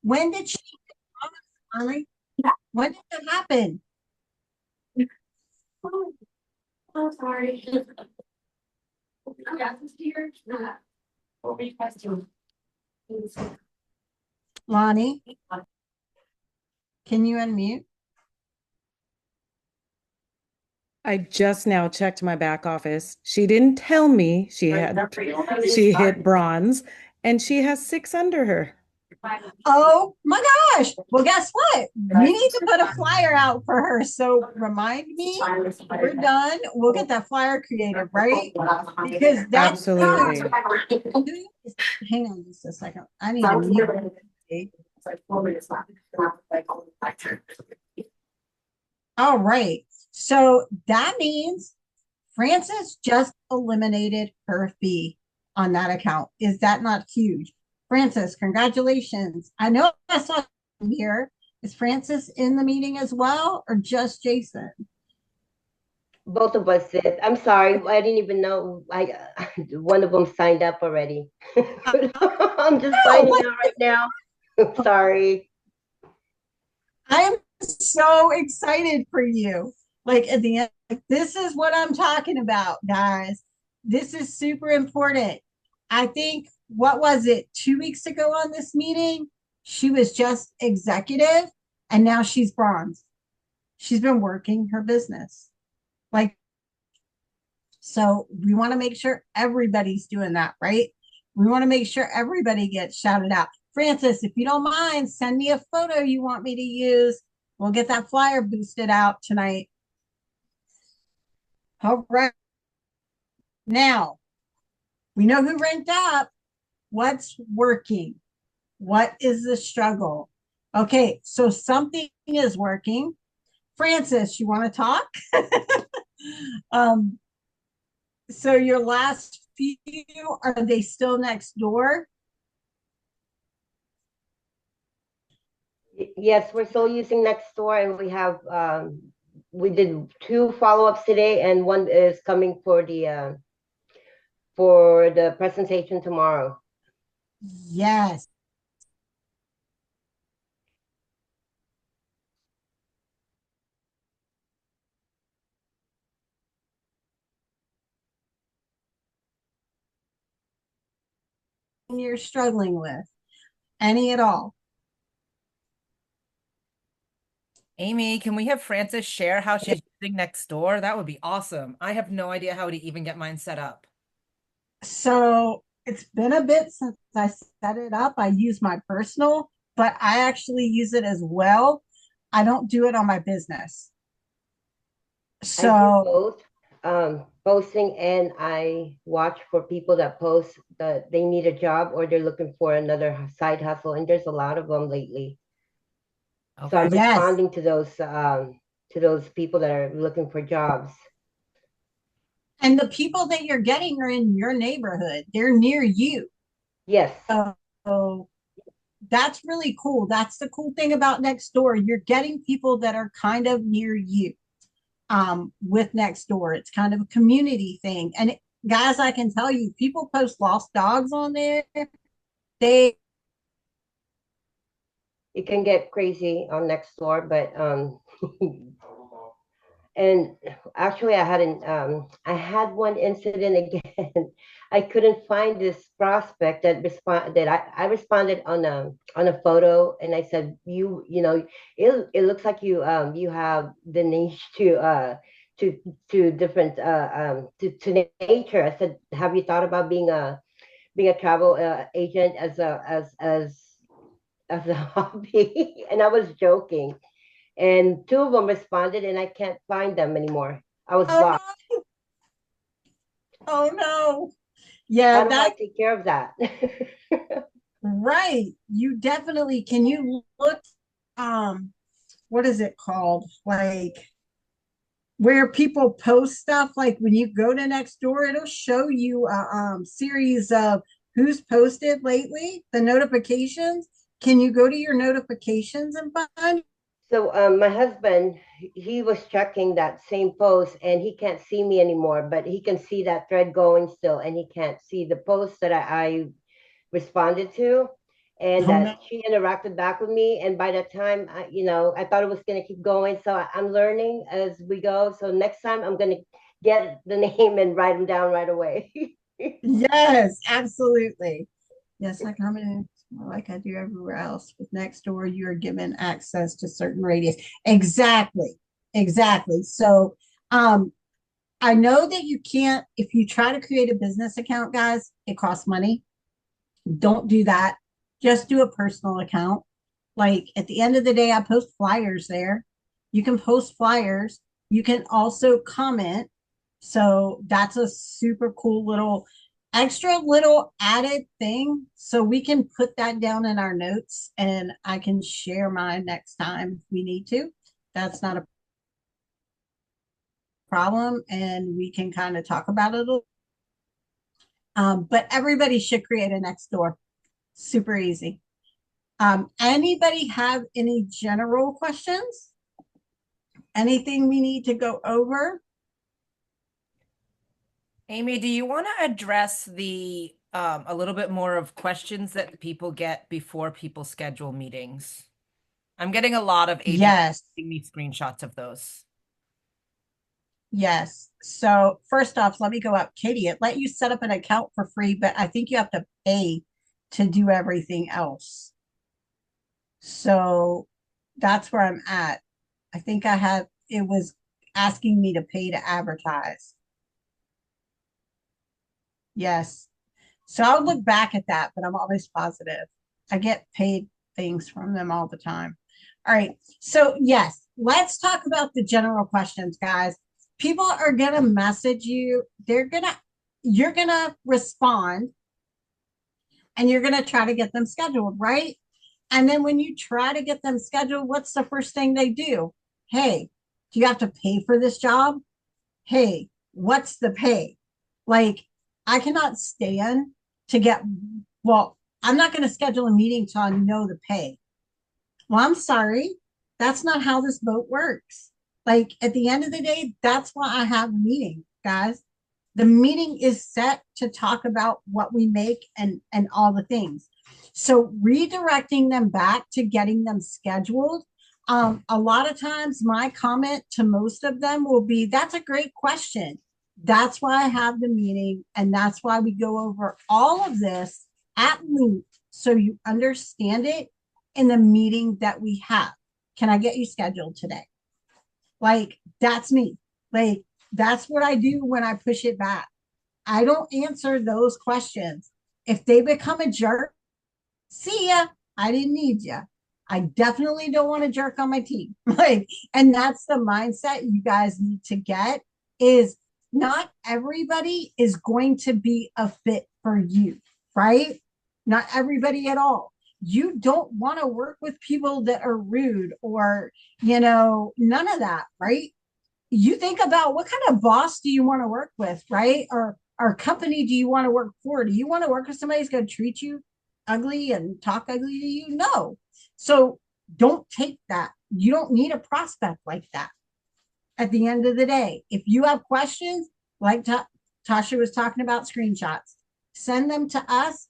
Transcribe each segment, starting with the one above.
When did she, Molly? When did that happen? Oh, I'm sorry. Yeah, this year. What were you guys doing? Lonnie, can you unmute? I just now checked my back office. She didn't tell me she hit bronze and she has six under her. Oh my gosh. Well, guess what? We need to put a flyer out for her. So remind me, we're done. We'll get that flyer created, right? Because that's Absolutely. hang on just a second. I need to mute. All right. So that means Frances just eliminated her fee on that account. Is that not huge? Frances, congratulations. I know I saw you here. Is Frances in the meeting as well or just Jason? Both of us did. I'm sorry, I didn't even know. I one of them signed up already. I'm just Oh, signing out right now. Sorry. I am so excited for you. Like at the end, this is what I'm talking about, guys. This is super important. I think, what was it, 2 weeks ago on this meeting? She was just executive and now she's bronze. She's been working her business. Like, so we want to make sure everybody's doing that, right? We want to make sure everybody gets shouted out. Francis, if you don't mind, send me a photo you want me to use. We'll get that flyer boosted out tonight. All right. Now, we know who ranked up. What's working? What is the struggle? Okay, so something is working. Francis, you want to talk? um, so your last few, are they still next door? Yes, we're still using Nextdoor, and we did two follow-ups today, and one is coming for the presentation tomorrow. Yes. You're struggling with any at all. Amy, can we have Frances share how she's using Nextdoor? That would be awesome. I have no idea how to even get mine set up. So it's been a bit since I set it up. I use my personal, but I actually use it as well. I don't do it on my business. I do So both, posting, and I watch for people that post that they need a job or they're looking for another side hustle, and there's a lot of them lately. So I'm Okay. yes. responding to those people that are looking for jobs. And the people that you're getting are in your neighborhood. They're near you. Yes. So that's really cool. That's the cool thing about Nextdoor. You're getting people that are kind of near you. With Nextdoor, it's kind of a community thing. And guys, I can tell you, people post lost dogs on there. They It can get crazy on Nextdoor, but and actually I had one incident again. I couldn't find this prospect I responded on a photo, and I said, you know, it looks like you have the niche to different to nature. I said, have you thought about being a travel agent as a hobby? And I was joking, and two of them responded, and I can't find them anymore. I was oh blocked. no, oh no. Yeah, How do I that's take care of that? right. You definitely can you look what is it called? Like where people post stuff, like when you go to Nextdoor, it'll show you a series of who's posted lately, the notifications. Can you go to your notifications and find? So my husband, he was checking that same post, and he can't see me anymore, but he can see that thread going still, and he can't see the post that I responded to. and Oh no. she interacted back with me. And by the time I thought it was going to keep going. So I'm learning as we go. So next time I'm going to get the name and write them down right away. Yes, absolutely. Yes, I come in like I do everywhere else. With Nextdoor, you are given access to certain radius. Exactly. Exactly. So I know that you can't, if you try to create a business account, guys, it costs money. Don't do that. Just do a personal account. Like at the end of the day, I post flyers there. You can post flyers. You can also comment. So that's a super cool little extra little added thing. So we can put that down in our notes and I can share mine next time if we need to. That's not a problem. And we can kind of talk about it. But everybody should create a next door. Super easy. Anybody have any general questions? Anything we need to go over? Amy, do you want to address the a little bit more of questions that people get before people schedule meetings? I'm getting a lot of agents Yes, giving me screenshots of those. yes. So first off, let me go up. Katie, it let you set up an account for free, but I think you have to pay to do everything else. So that's where I'm at. I think it was asking me to pay to advertise. Yes. So I'll look back at that, but I'm always positive. I get paid things from them all the time. All right. So, yes, let's talk about the general questions, guys. People are going to message you. You're going to respond and you're going to try to get them scheduled, right? And then when you try to get them scheduled, what's the first thing they do? Hey, do you have to pay for this job? Hey, what's the pay? Like, I cannot stand to get, well, I'm not going to schedule a meeting till I know the pay. Well, I'm sorry. That's not how this boat works. Like, at the end of the day, that's why I have a meeting, guys. The meeting is set to talk about what we make and all the things. So redirecting them back to getting them scheduled. A lot of times my comment to most of them will be, that's a great question. That's why I have the meeting. And that's why we go over all of this at length so you understand it in the meeting that we have. Can I get you scheduled today? Like, that's me. Like, that's what I do when I push it back. I don't answer those questions. If they become a jerk, see ya. I didn't need ya. I definitely don't want a jerk on my team. Like, and that's the mindset you guys need to get is not everybody is going to be a fit for you, right? Not everybody at all. You don't want to work with people that are rude or, none of that, right? You think about what kind of boss do you want to work with, right? Or company do you want to work for? Do you want to work with somebody who's going to treat you ugly and talk ugly to you? No. So don't take that. You don't need a prospect like that. At the end of the day, if you have questions, like Tasha was talking about screenshots, send them to us.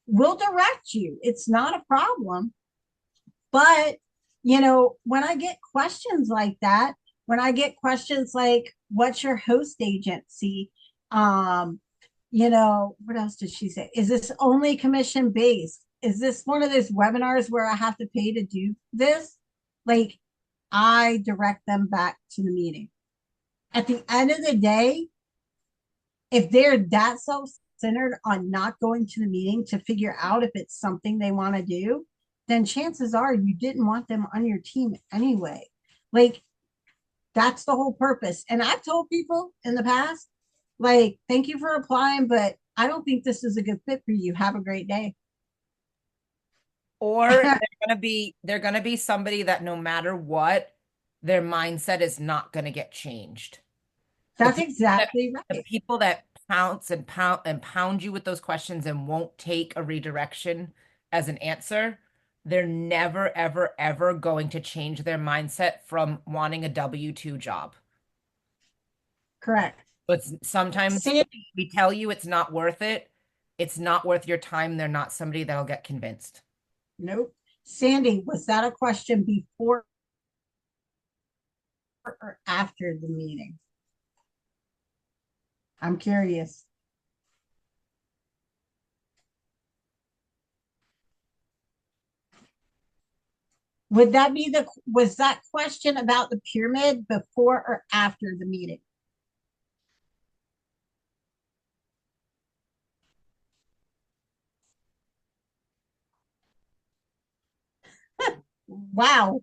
We'll direct you. It's not a problem. But, when I get questions like that, when I get questions like, what's your host agency? Um, what else did she say? Is this only commission based? Is this one of those webinars where I have to pay to do this? Like, I direct them back to the meeting. At the end of the day, if they're that self-centered on not going to the meeting to figure out if it's something they want to do, then chances are you didn't want them on your team anyway. Like, that's the whole purpose. And I've told people in the past, like, thank you for applying, but I don't think this is a good fit for you. Have a great day. Or they're gonna be somebody that no matter what, their mindset is not gonna get changed. The That's people that exactly the right. people that pounce and pound you with those questions and won't take a redirection as an answer, they're never, ever, ever going to change their mindset from wanting a W-2 job. Correct. But sometimes Sandy, we tell you it's not worth it. It's not worth your time. They're not somebody that'll get convinced. Nope. Sandy, was that a question before or after the meeting? I'm curious. Would that be was that question about the pyramid before or after the meeting? Wow.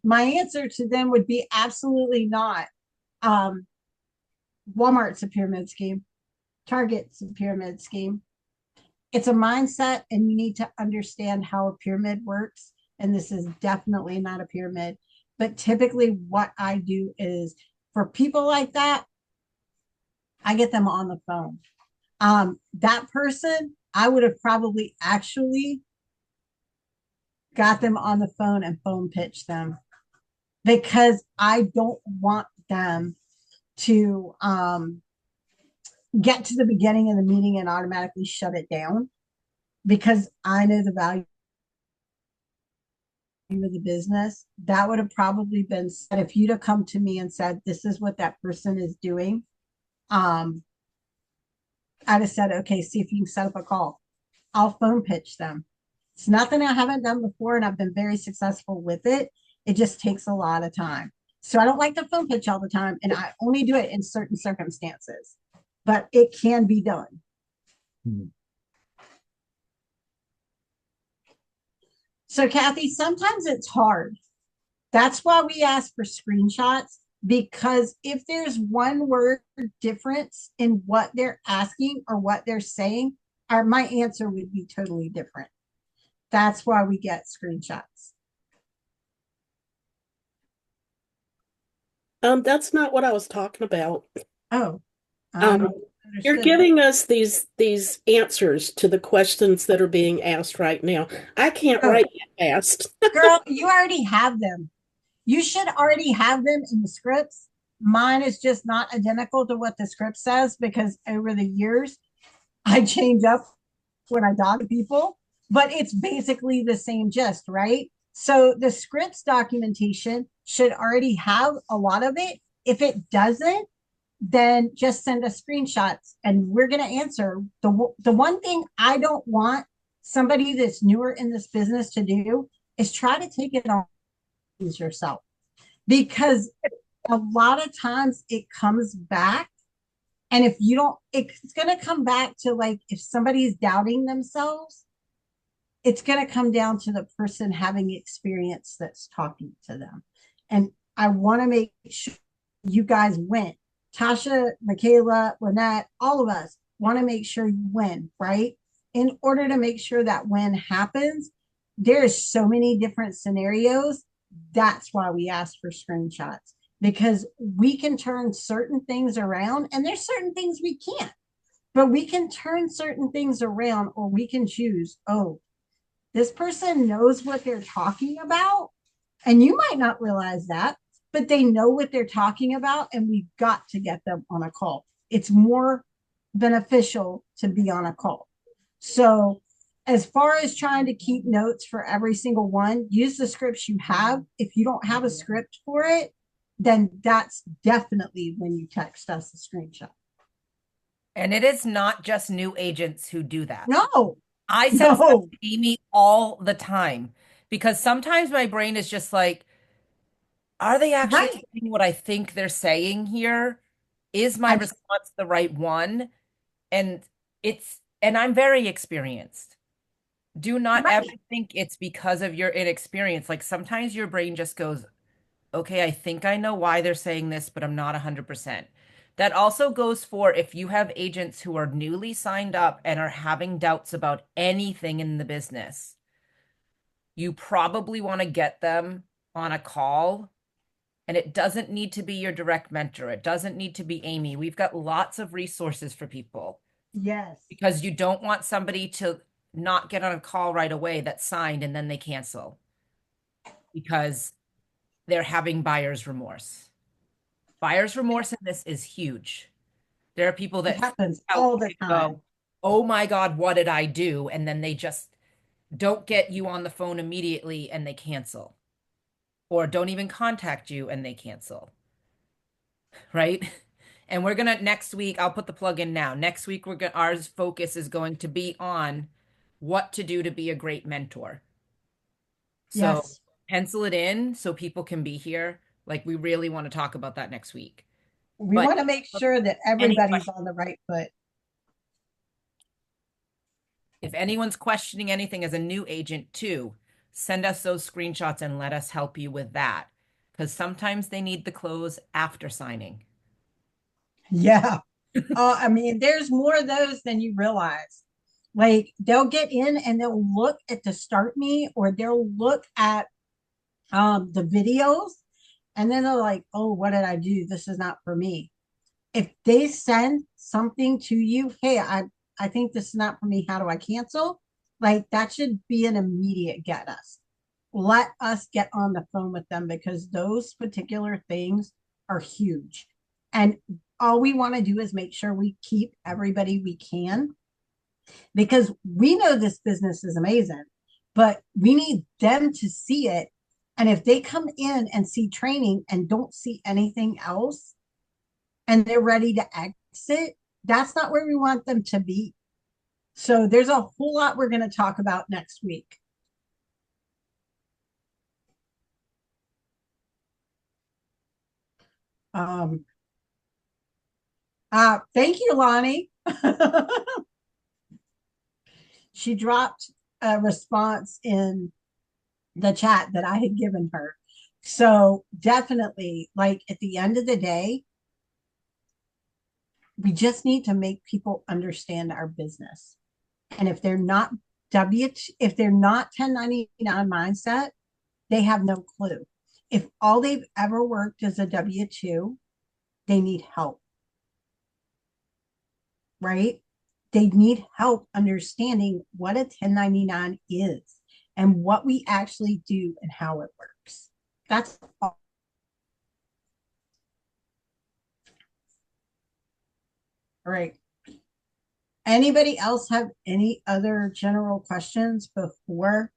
My answer to them would be absolutely not. Um, Walmart's a pyramid scheme. Target's a pyramid scheme. It's a mindset, and you need to understand how a pyramid works. And this is definitely not a pyramid. But typically, what I do is for people like that, I get them on the phone. That person, I would have probably actually got them on the phone and phone pitched them because I don't want them to get to the beginning of the meeting and automatically shut it down because I know the value of the business. That would have probably been said if you'd have come to me and said, this is what that person is doing. Um, I'd have said, okay, see if you can set up a call. I'll phone pitch them. It's nothing I haven't done before, and I've been very successful with it. It just takes a lot of time. So I don't like to phone pitch all the time, and I only do it in certain circumstances, but it can be done. So, Kathy, sometimes it's hard. That's why we ask for screenshots, because if there's one word difference in what they're asking or what they're saying, my answer would be totally different. That's why we get screenshots. That's not what I was talking about. Oh, Um, you're understood. giving us these answers to the questions that are being asked right now. I can't Oh, write that fast. girl, you already have them. You should already have them in the scripts. Mine is just not identical to what the script says because over the years I change up when I talk to people, but it's basically the same gist, right? So the scripts documentation should already have a lot of it. If it doesn't, then just send us screenshots and we're going to answer. The one thing I don't want somebody that's newer in this business to do is try to take it on yourself, because a lot of times it comes back, and if you don't, it's going to come back to, like, if somebody's doubting themselves, it's going to come down to the person having experience that's talking to them. And I want to make sure you guys win. Tasha, Michaela, Lynette, all of us want to make sure you win, right? In order to make sure that win happens, there's so many different scenarios. That's why we ask for screenshots, because we can turn certain things around, and there's certain things we can't, but we can turn certain things around, or we can choose, oh, this person knows what they're talking about. And you might not realize that, but they know what they're talking about. And we've got to get them on a call. It's more beneficial to be on a call. So, as far as trying to keep notes for every single one, use the scripts you have. If you don't have a script for it, then that's definitely when you text us a screenshot. And it is not just new agents who do that. No, I send stuff no, to Amy all the time because sometimes my brain is just like, are they actually right. saying what I think they're saying here? Is my I, response the right one? And and I'm very experienced. Do not ever right. think it's because of your inexperience. Like sometimes your brain just goes, okay, I think I know why they're saying this, but I'm not 100%. That also goes for if you have agents who are newly signed up and are having doubts about anything in the business, you probably want to get them on a call. And it doesn't need to be your direct mentor. It doesn't need to be Amy. We've got lots of resources for people Yes. because you don't want somebody to not get on a call right away that's signed and then they cancel because they're having buyer's remorse. Buyer's remorse in this is huge. There are people It that happens out all the time. go, oh my God, what did I do? And then they just don't get you on the phone immediately and they cancel, or don't even contact you and they cancel, right? And we're gonna next week, I'll put the plug in now. Next week, our focus is going to be on what to do to be a great mentor. So Yes. pencil it in so people can be here. Like we really want to talk about that next week. We But want to make sure that any everybody's questions? on the right foot. If anyone's questioning anything as a new agent too, send us those screenshots and let us help you with that. Because sometimes they need the close after signing. Yeah. I mean, there's more of those than you realize. Like they'll get in and they'll look at the start me or they'll look at the videos and then they're like, oh, what did I do? This is not for me. If they send something to you, hey, I think this is not for me. How do I cancel? Like that should be an immediate get us. Let us get on the phone with them because those particular things are huge. And all we want to do is make sure we keep everybody we can because we know this business is amazing, but we need them to see it. And if they come in and see training and don't see anything else and they're ready to exit, that's not where we want them to be. So there's a whole lot we're going to talk about next week. Um, thank you, Lonnie. She dropped a response in the chat that I had given her. So definitely, like at the end of the day, we just need to make people understand our business. And if they're not if they're not 1099 mindset, they have no clue. If all they've ever worked is a W-2, they need help, right? They need help understanding what a 1099 is and what we actually do and how it works. That's all. All right. Anybody else have any other general questions before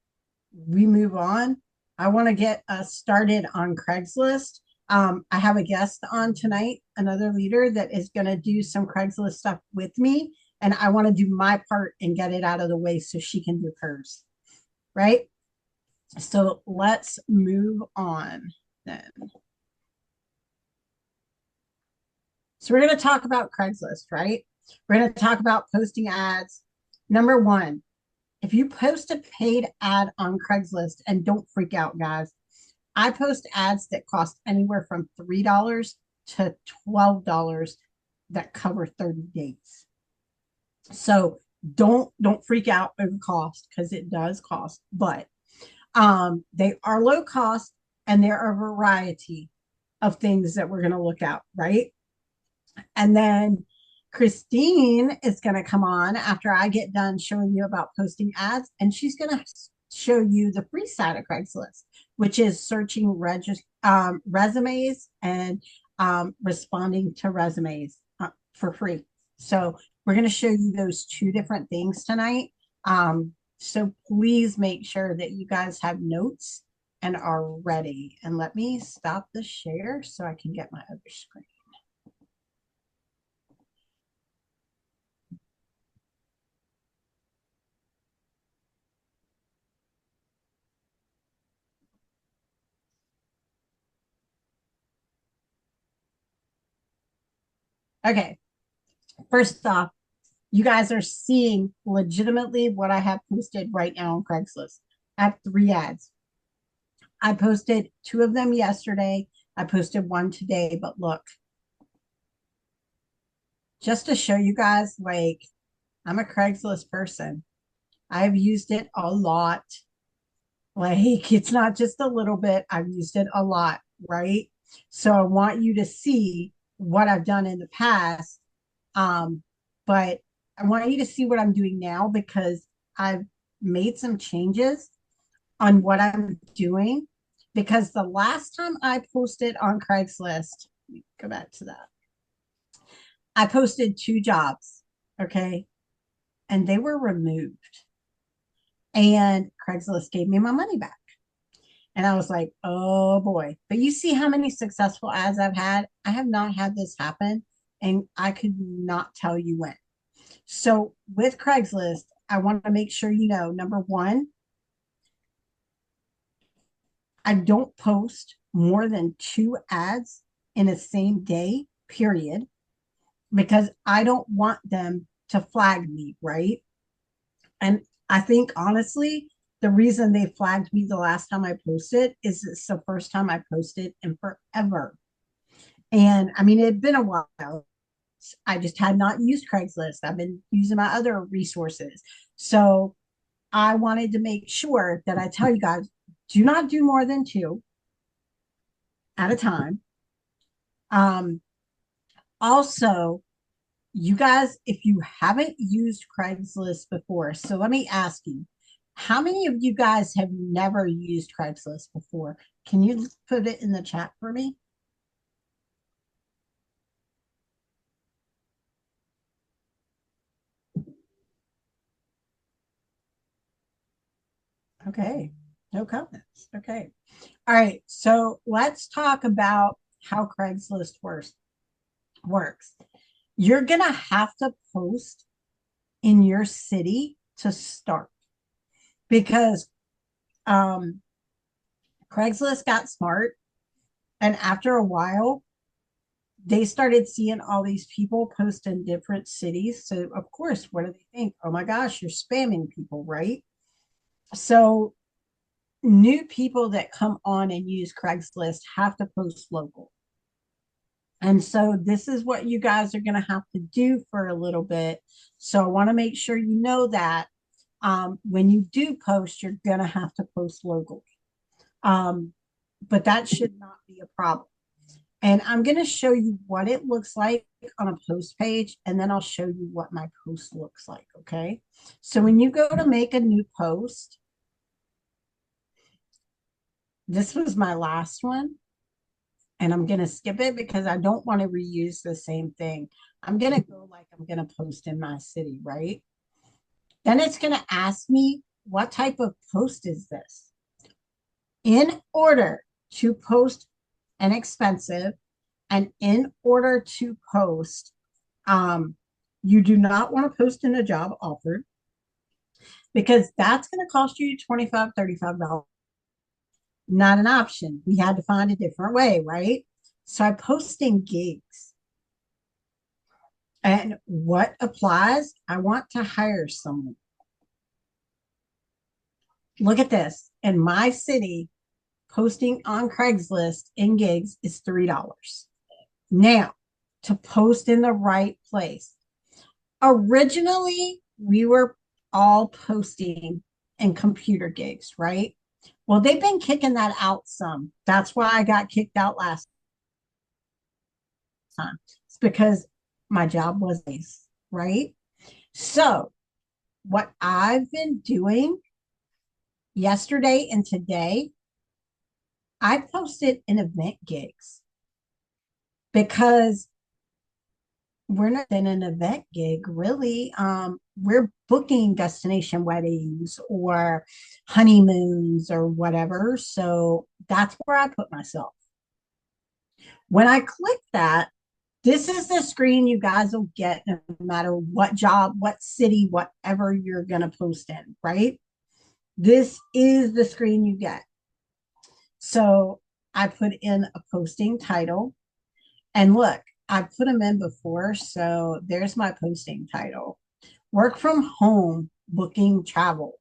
we move on? I want to get us started on Craigslist. I have a guest on tonight, another leader that is going to do some Craigslist stuff with me. And I want to do my part and get it out of the way so she can do hers. Right. So let's move on then. So we're going to talk about Craigslist, right? We're going to talk about posting ads. Number one, if you post a paid ad on Craigslist, and don't freak out, guys, I post ads that cost anywhere from $3 to $12 that cover 30 days. So don't freak out over cost because it does cost, but they are low cost and there are a variety of things that we're going to look at, right? And then Christine is going to come on after I get done showing you about posting ads, and she's going to show you the free side of Craigslist, which is searching resumes and responding to resumes for free. So we're going to show you those two different things tonight. So please make sure that you guys have notes and are ready. And let me stop the share so I can get my other screen. Okay, first off, you guys are seeing legitimately what I have posted right now on Craigslist. I have 3 ads. I posted 2 of them yesterday. I posted 1 today, but look, just to show you guys, like, I'm a Craigslist person. I've used it a lot. Like, it's not just a little bit, I've used it a lot, right? So I want you to see what I've done in the past. But I want you to see what I'm doing now because I've made some changes on what I'm doing. Because the last time I posted on Craigslist, let me go back to that. I posted 2 jobs, okay, and they were removed. and Craigslist gave me my money back. And I was like, oh boy. But you see how many successful ads I've had? I have not had this happen, and I could not tell you when. So with Craigslist, I want to make sure you know, number one, I don't post more than 2 ads in a same day, period, because I don't want them to flag me, right? And I think honestly, the reason they flagged me the last time I posted is it's the first time I posted in forever. And I mean, it had been a while. I just had not used Craigslist. I've been using my other resources. So I wanted to make sure that I tell you guys, do not do more than 2 at a time. Um, Also, you guys, if you haven't used Craigslist before, so let me ask you, how many of you guys have never used Craigslist before? Can you put it in the chat for me? Okay, no comments. Okay. All right, so let's talk about how Craigslist works. You're gonna have to post in your city to start because um, Craigslist got smart, and after a while, they started seeing all these people post in different cities. So, of course, what do they think? Oh my gosh, you're spamming people, right? So, new people that come on and use Craigslist have to post local. And so, this is what you guys are going to have to do for a little bit. So, I want to make sure you know that when you do post, you're going to have to post locally. But that should not be a problem. And I'm going to show you what it looks like on a post page, and then I'll show you what my post looks like. Okay. So when you go to make a new post, this was my last one, and I'm going to skip it because I don't want to reuse the same thing. I'm going to go like I'm going to post in my city, right? Then it's going to ask me, what type of post is this? In order to post an expensive, and in order to post, you do not want to post in a job offer because that's going to cost you $25, $35. Not an option. We had to find a different way, right? So I post in gigs. And what applies? I want to hire someone. Look at this. In my city, posting on Craigslist in gigs is $3. Now, to post in the right place. Originally, we were all posting in computer gigs, right? Well, they've been kicking that out some. That's why I got kicked out last time. It's because my job was nice, right? So, what I've been doing yesterday and today, I posted in event gigs because we're not in an event gig really. We're booking destination weddings or honeymoons or whatever. So that's where I put myself. When I click that, this is the screen you guys will get no matter what job, what city, whatever you're going to post in, right? This is the screen you get. So I put in a posting title, and look, I put them in before. So there's my posting title: work from home, booking travel.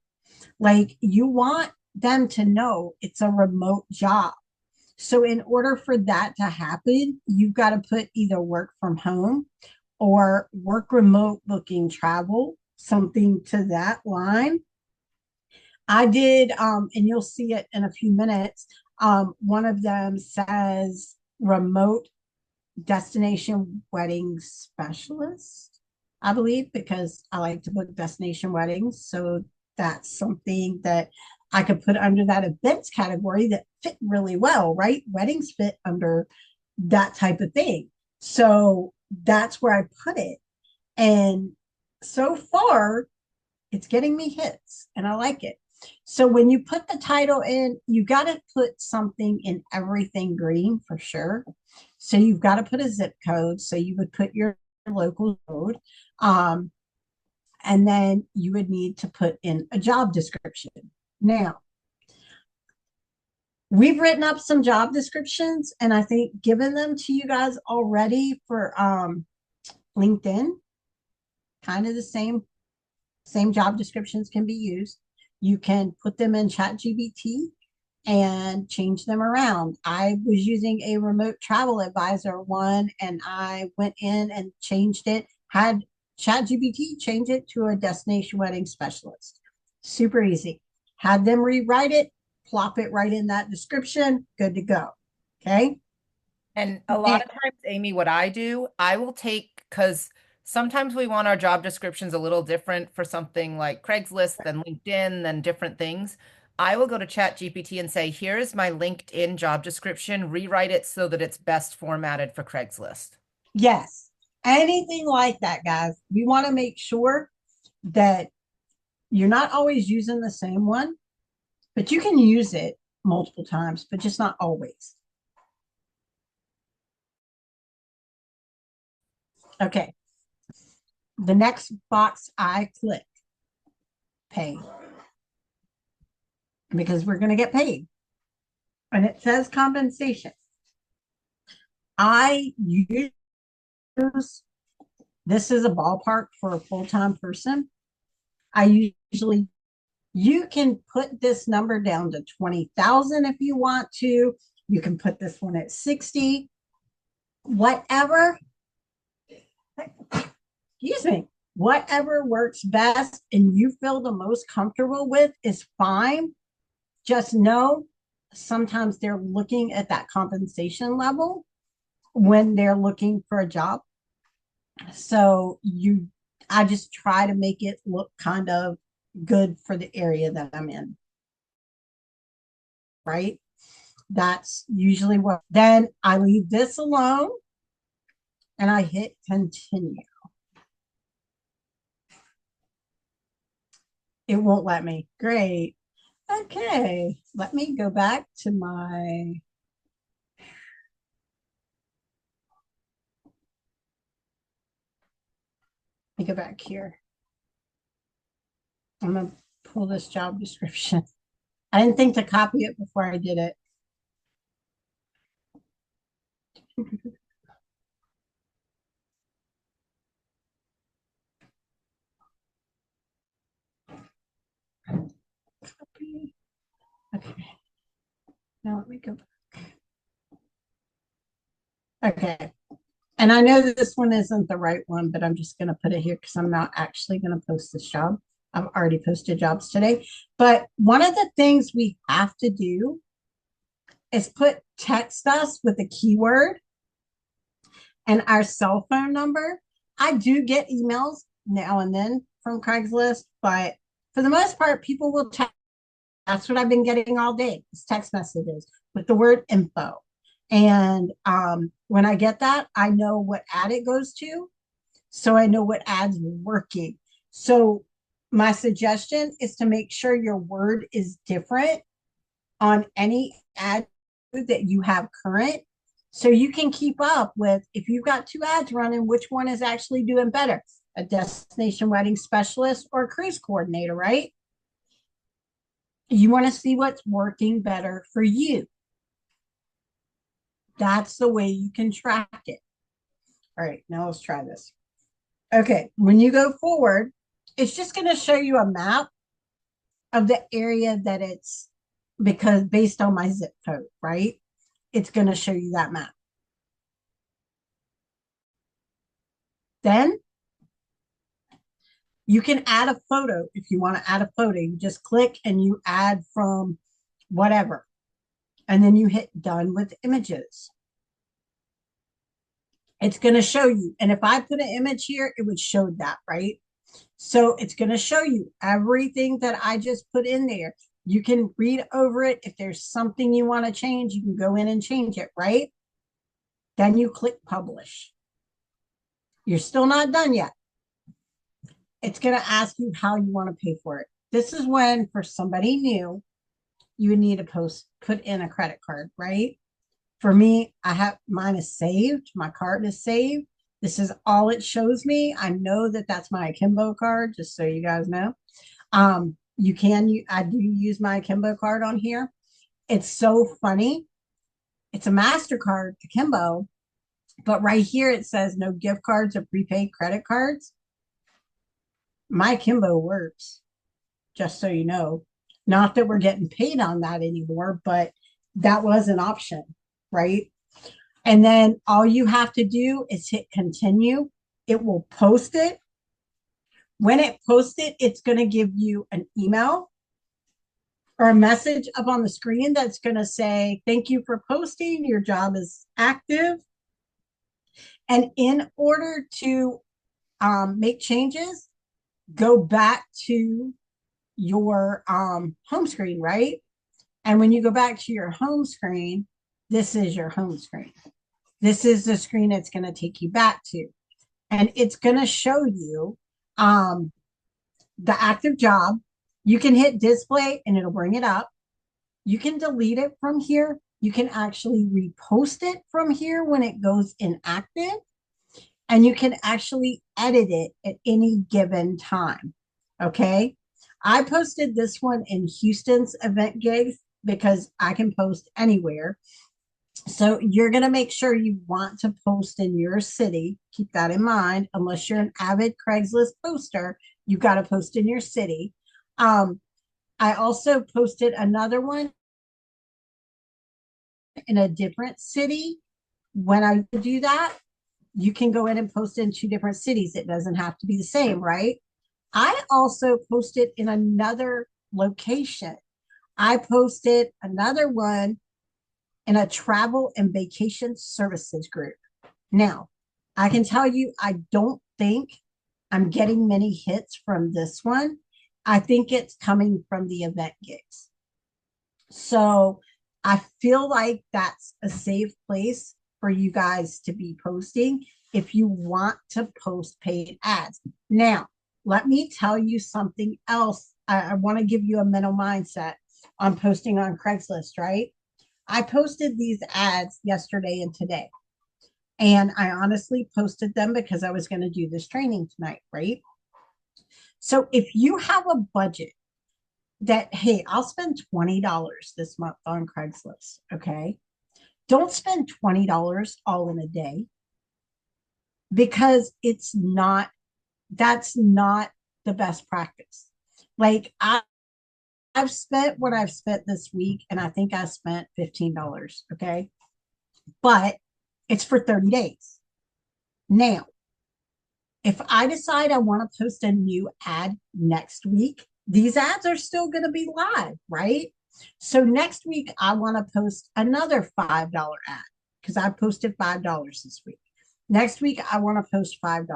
Like, you want them to know it's a remote job. So in order for that to happen, you've got to put either work from home or work remote booking travel, something to that line. I did, and you'll see it in a few minutes. One of them says remote destination wedding specialist, I believe, because I like to book destination weddings. So that's something that I could put under that events category that fit really well, right? Weddings fit under that type of thing. So that's where I put it. And so far, It's getting me hits and I like it. So when you put the title in, you got to put something in everything green for sure. So you've got to put a zip code. So you would put your local code. Um, and then you would need to put in a job description. Now, we've written up some job descriptions and I think given them to you guys already for LinkedIn, kind of the same job descriptions can be used. You can put them in ChatGPT and change them around. I was using a remote travel advisor one and I went in and changed it, had ChatGPT change it to a destination wedding specialist. Super easy. Had them rewrite it, plop it right in that description, good to go. Okay. And a lot of times, Amy, what I do, I will take, because sometimes we want our job descriptions a little different for something like Craigslist, then LinkedIn, then different things. I will go to ChatGPT and say, here's my LinkedIn job description, rewrite it so that it's best formatted for Craigslist. Yes. Anything like that, guys. We want to make sure that you're not always using the same one, but you can use it multiple times, but just not always. Okay. The next box I click, pay, because we're going to get paid. And it says compensation. I use, this is a ballpark for a full-time person. I usually, you can put this number down to 20,000 if you want to. You can put this one at 60, whatever, excuse me, whatever works best and you feel the most comfortable with is fine. Just know sometimes they're looking at that compensation level when they're looking for a job. So I just try to make it look kind of good for the area that I'm in. Right? That's usually what, then I leave this alone and I hit continue. It won't let me. Great. Okay. Let me go back to my, let me go back here. I'm going to pull this job description. I didn't think to copy it before I did it. Copy. Okay. Now let me go back. Okay. And I know that this one isn't the right one, but I'm just going to put it here because I'm not actually going to post this job. I've already posted jobs today. But one of the things we have to do is text us with a keyword and our cell phone number. I do get emails now and then from Craigslist, but for the most part, people will text. That's what I've been getting all day, is text messages with the word info. And when I get that, I know what ad it goes to. So I know what ads are working. So my suggestion is to make sure your word is different on any ad that you have current. So you can keep up with, if you've got two ads running, which one is actually doing better, a destination wedding specialist or a cruise coordinator, right? You want to see what's working better for you. That's the way you can track it. All right, now let's try this. Okay, when you go forward, it's just going to show you a map of the area that it's, because based on my zip code, right? It's going to show you that map. Then you can add a photo if you want to add a photo. You just click and you add from whatever. And then you hit done with images. It's going to show you. And if I put an image here, it would show that, right? So it's going to show you everything that I just put in there. You can read over it. If there's something you want to change, you can go in and change it, right? Then you click publish. You're still not done yet. It's going to ask you how you want to pay for it. This is when, for somebody new, you would need to put in a credit card, right? For me, I have mine is saved. My card is saved. This is all it shows me. I know that that's my Akimbo card, just so you guys know. I do use my Akimbo card on here. It's so funny. It's a MasterCard Akimbo, but right here it says no gift cards or prepaid credit cards. My Akimbo works, just so you know. Not that we're getting paid on that anymore, but that was an option, right? And then all you have to do is hit continue. It will post it. When it posts it, it's going to give you an email or a message up on the screen that's going to say, thank you for posting. Your job is active. And in order to make changes, go back to your home screen, right? And when you go back to your home screen, this is your home screen. This is the screen it's going to take you back to. And it's going to show you the active job. You can hit display and it'll bring it up. You can delete it from here. You can actually repost it from here when it goes inactive. And you can actually edit it at any given time. Okay. I posted this one in Houston's event gigs because I can post anywhere. So you're going to make sure you want to post in your city. Keep that in mind. Unless you're an avid Craigslist poster, you got to post in your city. I also posted another one in a different city. When I do that, you can go in and post in two different cities. It doesn't have to be the same, right? I also posted in another location. I posted another one in a travel and vacation services group. Now, I can tell you, I don't think I'm getting many hits from this one. I think it's coming from the event gigs. So I feel like that's a safe place for you guys to be posting if you want to post paid ads. Now, let me tell you something else. I want to give you a mental mindset on posting on Craigslist, right? I posted these ads yesterday and today. And I honestly posted them because I was going to do this training tonight, right? So if you have a budget that, hey, I'll spend $20 this month on Craigslist, okay? Don't spend $20 all in a day because that's not the best practice. Like I've spent what I've spent this week, and I think I spent $15, okay? But it's for 30 days. Now, if I decide I want to post a new ad next week, these ads are still going to be live, right? So next week, I want to post another $5 ad because I posted $5 this week. Next week, I want to post $5.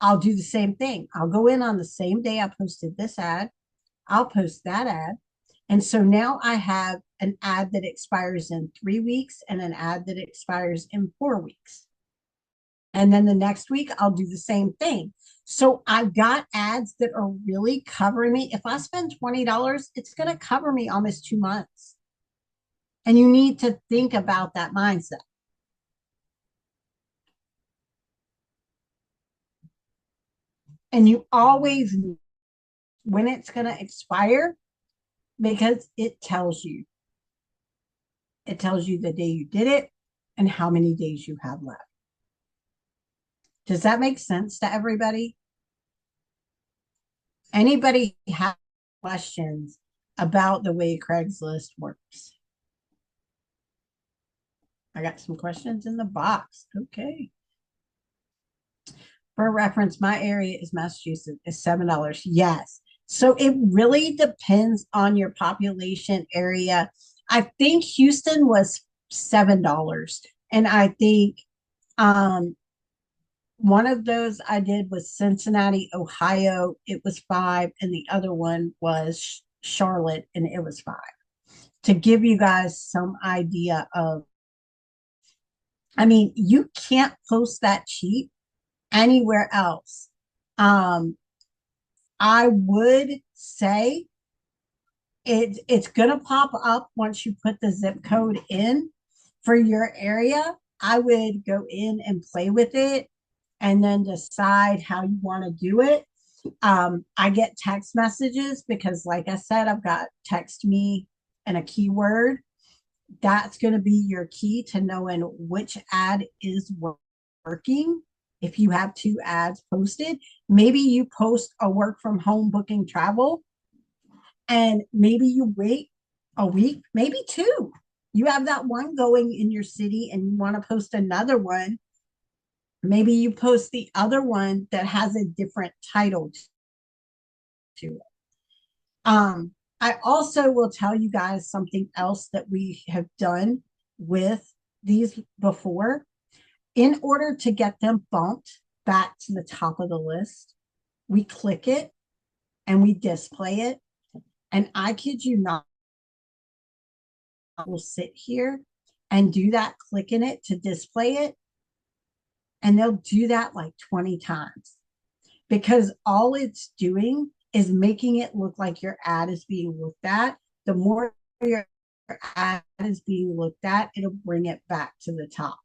I'll do the same thing. I'll go in on the same day I posted this ad. I'll post that ad. And so now I have an ad that expires in 3 weeks and an ad that expires in 4 weeks. And then the next week, I'll do the same thing. So I've got ads that are really covering me. If I spend $20, it's going to cover me almost 2 months. And you need to think about that mindset. And you always know when it's going to expire because it tells you. It tells you the day you did it and how many days you have left. Does that make sense to everybody? Anybody have questions about the way Craigslist works? I got some questions in the box. Okay. For reference, my area is Massachusetts. It's $7. Yes. So it really depends on your population area. I think Houston was $7. And I think one of those I did was Cincinnati, Ohio. It was 5. And the other one was Charlotte, and it was 5. To give you guys some idea of, I mean, you can't post that cheap anywhere else. I would say it's gonna pop up once you put the zip code in for your area. I would go in and play with it and then decide how you want to do it. I get text messages because, like I said, I've got text me and a keyword. That's going to be your key to knowing which ad is working. If you have two ads posted, maybe you post a work from home booking travel, and maybe you wait a week, maybe two. You have that one going in your city and you want to post another one. Maybe you post the other one that has a different title to it. Um, I also will tell you guys something else that we have done with these before. In order to get them bumped back to the top of the list, we click it and we display it. And I kid you not, we'll sit here and do that, clicking it to display it. And they'll do that like 20 times because all it's doing is making it look like your ad is being looked at. The more your ad is being looked at, it'll bring it back to the top.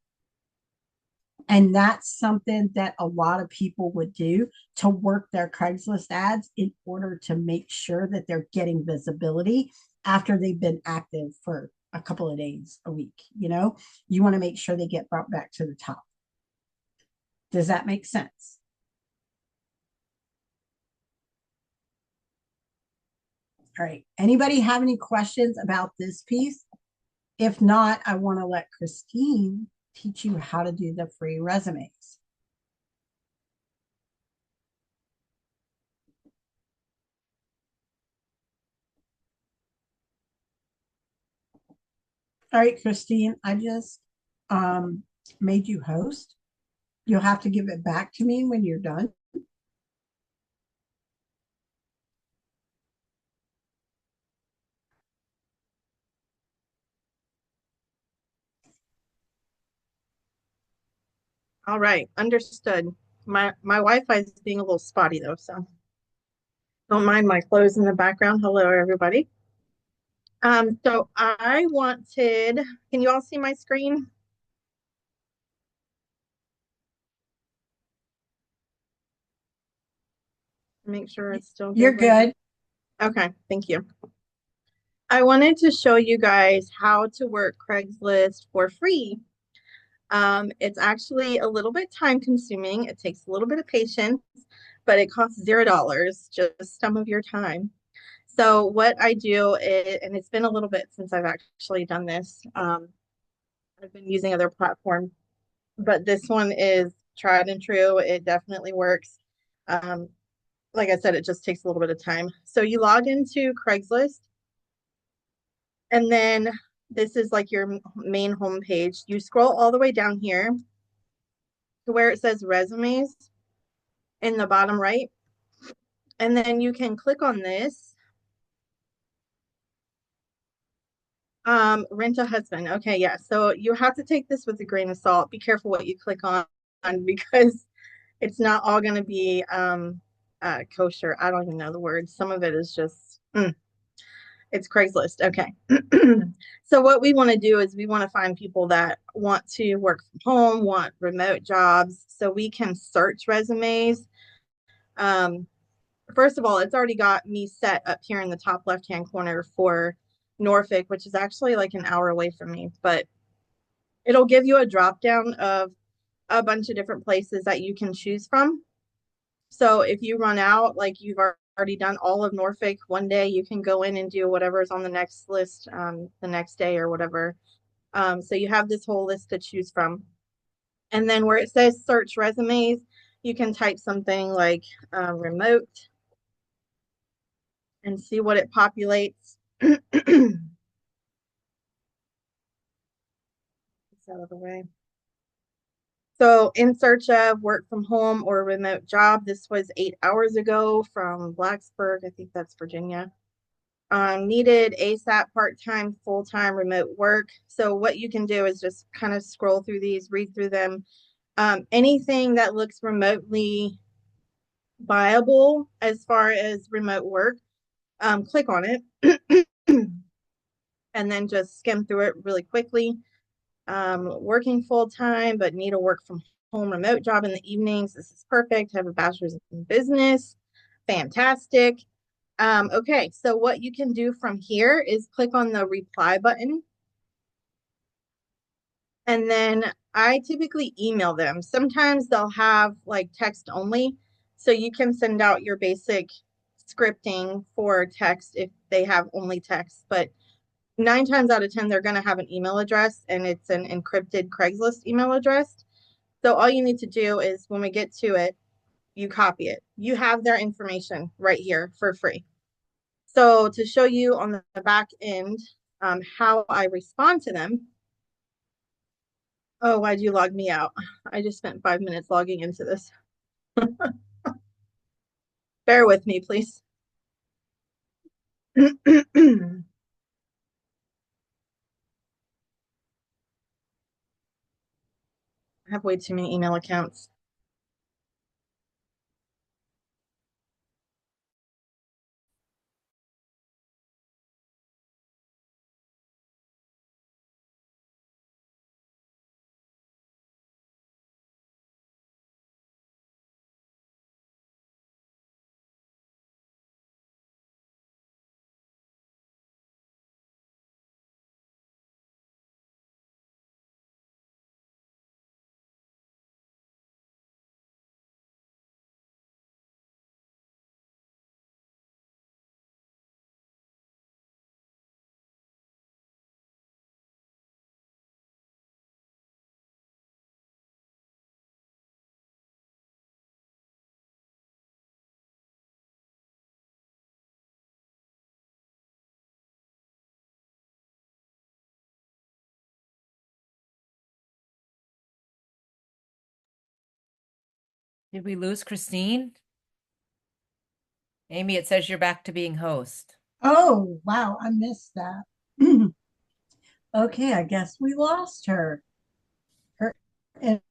And that's something that a lot of people would do to work their Craigslist ads in order to make sure that they're getting visibility after they've been active for a couple of days, a week. You want to make sure they get brought back to the top. Does that make sense? All right. Anybody have any questions about this piece? If not, I want to let Christine teach you how to do the free resumes. All right, Christine, I just made you host. You'll have to give it back to me when you're done. All right, understood. My Wi-Fi is being a little spotty though, so don't mind my clothes in the background. Hello, everybody. So I wanted, can you all see my screen? Make sure it's still You're good right good. now. Okay, thank you. I wanted to show you guys how to work Craigslist for free. It's actually a little bit time consuming. It takes a little bit of patience, but it costs $0, just some of your time. So what I do is, and it's been a little bit since I've actually done this. I've been using other platforms, but this one is tried and true. It definitely works. Um, like I said, it just takes a little bit of time. So you log into Craigslist, and then this is like your main homepage. You scroll all the way down here to where it says resumes in the bottom right. And then you can click on this. Rent a husband. Okay, yeah. So you have to take this with a grain of salt. Be careful what you click on because it's not all going to be kosher. I don't even know the word. Some of it is just it's Craigslist. Okay. So what we want to do is we want to find people that want to work from home, want remote jobs, so we can search resumes. First of all, it's already got me set up here in the top left-hand corner for Norfolk, which is actually like an hour away from me, but it'll give you a drop down of a bunch of different places that you can choose from. So if you run out, like you've already done all of Norfolk one day, you can go in and do whatever's on the next list the next day or whatever. So you have this whole list to choose from. And then where it says search resumes, you can type something like remote and see what it populates. Out of the way. So in search of work from home or remote job, this was 8 hours ago from Blacksburg. I think that's Virginia. Needed ASAP, part-time, full-time remote work. So what you can do is just kind of scroll through these, read through them. Anything that looks remotely viable as far as remote work, click on it and then just skim through it really quickly. Working full time, but need a work from home remote job in the evenings. This is perfect. Have a bachelor's in business. Fantastic. Okay, so what you can do from here is click on the reply button. And then I typically email them. Sometimes they'll have like text only. So you can send out your basic scripting for text if they have only text. But 9 times out of 10, they're going to have an email address and it's an encrypted Craigslist email address. So all you need to do is when we get to it, you copy it. You have their information right here for free. So to show you on the back end how I respond to them. Oh, why'd you log me out? I just spent 5 minutes logging into this. Bear with me, please. I have way too many email accounts. Did we lose Christine? Amy, it says you're back to being host. Oh, wow, I missed that. Okay, I guess we lost her. Her and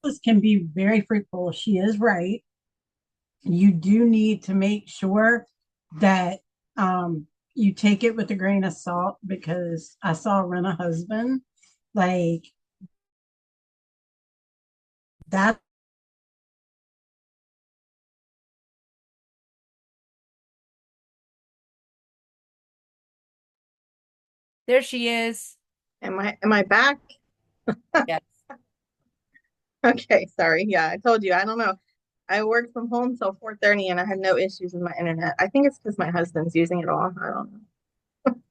this can be very fruitful. She is right. You do need to make sure that you take it with a grain of salt because I saw Rent a Husband like that. There she is. Am I back? Yes. Okay, sorry. Yeah, I told you. I don't know. I worked from home till 4:30 and I had no issues with my internet. I think it's because my husband's using it all. I don't know.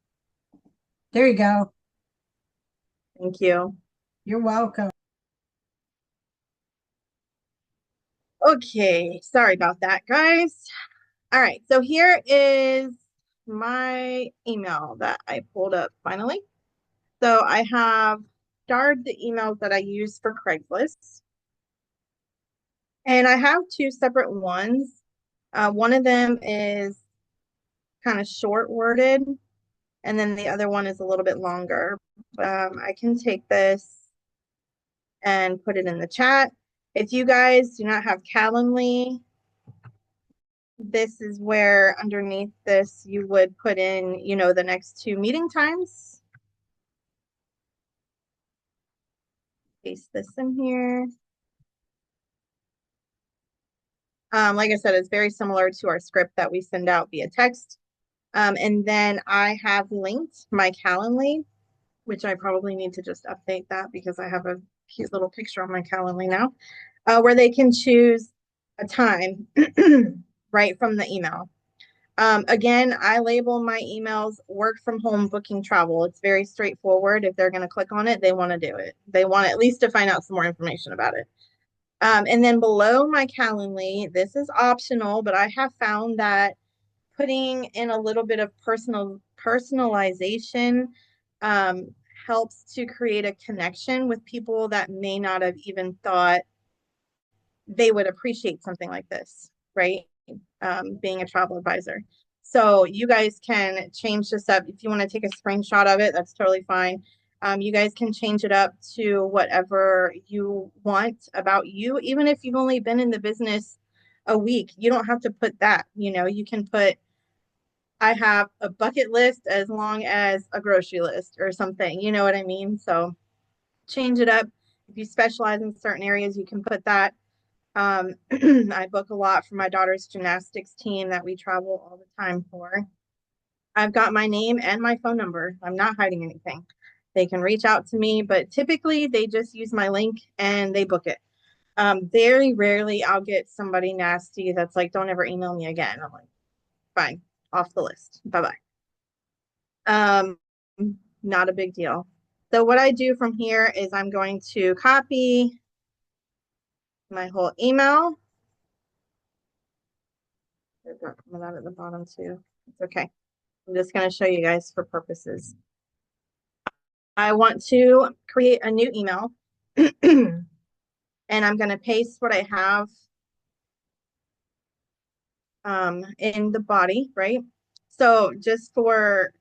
There you go. Thank you. You're welcome. Okay, sorry about that, guys. All right, so here is my email that I pulled up finally. So I have starred the emails that I use for Craigslist. And I have two separate ones. One of them is kind of short worded, and then the other one is a little bit longer. I can take this and put it in the chat. If you guys do not have Calendly, this is where underneath this you would put in, the next two meeting times. Paste this in here. Like I said, it's very similar to our script that we send out via text. And then I have linked my Calendly, which I probably need to just update that because I have a cute little picture on my Calendly now, where they can choose a time right from the email. Again, I label my emails work from home booking travel. It's very straightforward. If they're going to click on it, they want to do it. They want at least to find out some more information about it. And then below my Calendly, this is optional, but I have found that putting in a little bit of personalization helps to create a connection with people that may not have even thought they would appreciate something like this, right? Being a travel advisor. So you guys can change this up. If you want to take a screenshot of it, that's totally fine. You guys can change it up to whatever you want about you. Even if you've only been in the business a week, you don't have to put that. You can put, I have a bucket list as long as a grocery list or something. You know what I mean? So change it up. If you specialize in certain areas, you can put that. I book a lot for my daughter's gymnastics team that we travel all the time for. I've got my name and my phone number. I'm not hiding anything. They can reach out to me, but typically they just use my link and they book it. Very rarely I'll get somebody nasty that's like, don't ever email me again. I'm like, fine, off the list. Bye-bye. Not a big deal. So what I do from here is I'm going to copy my whole email. I've got some of that at the bottom too. It's okay. I'm just going to show you guys for purposes. I want to create a new email and I'm going to paste what I have in the body, right? So just for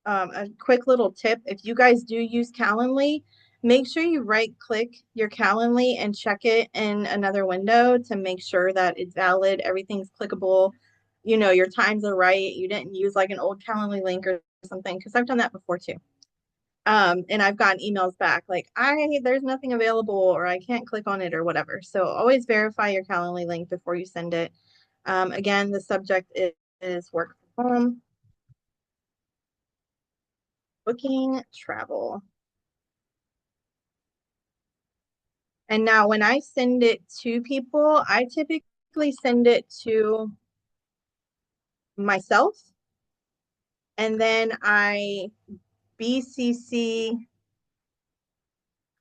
a quick little tip, if you guys do use Calendly, make sure you right click your Calendly and check it in another window to make sure that it's valid, everything's clickable, your times are right, you didn't use like an old Calendly link or something, because I've done that before too. And I've gotten emails back like, there's nothing available or I can't click on it or whatever. So always verify your Calendly link before you send it. Again, the subject is work from home, booking, travel. And now when I send it to people, I typically send it to myself and then I BCC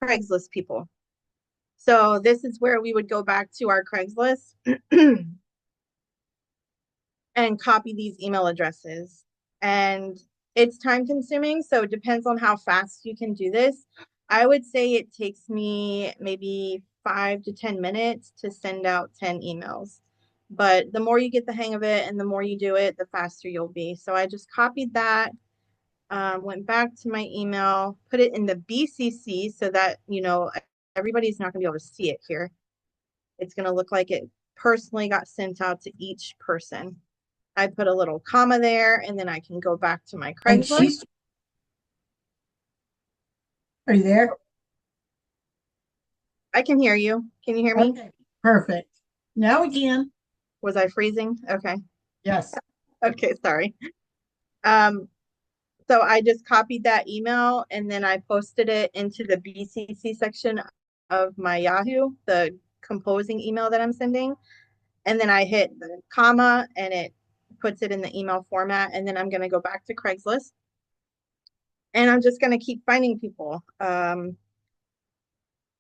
Craigslist people. So this is where we would go back to our Craigslist and copy these email addresses. And it's time consuming, so it depends on how fast you can do this. I would say it takes me maybe 5 to 10 minutes to send out 10 emails. But the more you get the hang of it and the more you do it, the faster you'll be. So I just copied that, went back to my email, put it in the BCC so that, everybody's not going to be able to see it here. It's going to look like it personally got sent out to each person. I put a little comma there and then I can go back to my Craigslist. Are you there? I can hear you. Can you hear me? Okay, perfect. Now we can. Was I freezing? Okay. Yes. Okay, sorry. So I just copied that email and then I posted it into the BCC section of my Yahoo, the composing email that I'm sending. And then I hit the comma and it puts it in the email format. And then I'm going to go back to Craigslist and I'm just going to keep finding people. And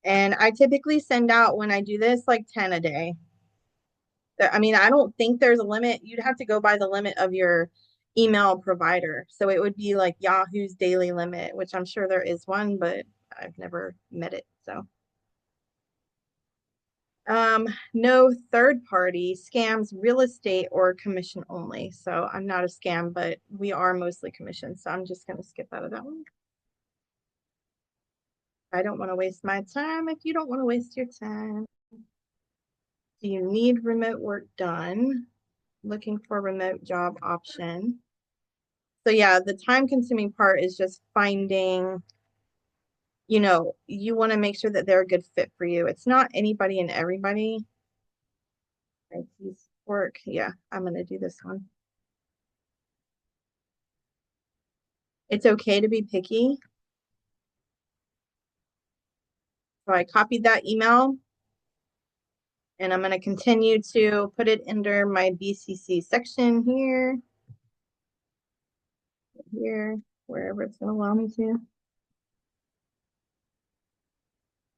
I typically send out, when I do this, like 10 a day. I mean, I don't think there's a limit. You'd have to go by the limit of your email provider. So it would be like Yahoo's daily limit, which I'm sure there is one, but I've never met it. So no third party scams, real estate or commission only. So I'm not a scam, but we are mostly commission. So I'm just going to skip out of that one. I don't want to waste my time if you don't want to waste your time. Do you need remote work done? Looking for a remote job option. So yeah, the time consuming part is just finding, you want to make sure that they're a good fit for you. It's not anybody and everybody. Work. Yeah, I'm going to do this one. It's okay to be picky. So I copied that email and I'm going to continue to put it under my BCC section here, wherever it's going to allow me to.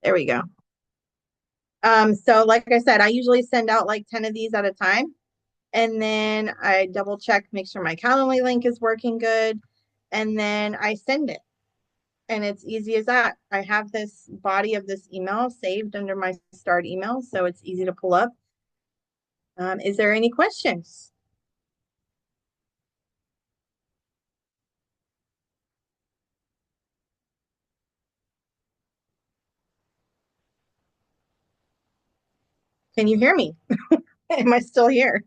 There we go. So like I said, I usually send out like 10 of these at a time. And then I double check, make sure my Calendly link is working good. And then I send it. and it's easy as that. I have this body of this email saved under my starred email, so it's easy to pull up. Is there any questions? Can you hear me? Am I still here?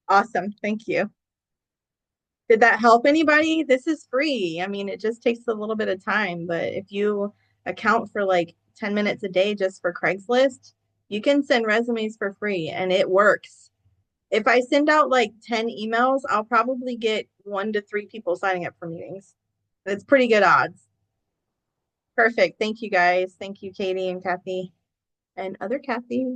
Awesome. Thank you. Did that help anybody? This is free. I mean, it just takes a little bit of time, but if you account for like 10 minutes a day just for Craigslist, you can send resumes for free and it works. If I send out like 10 emails, I'll probably get 1 to 3 people signing up for meetings. It's pretty good odds. Perfect. Thank you guys. Thank you, Katie and Kathy and other Kathy.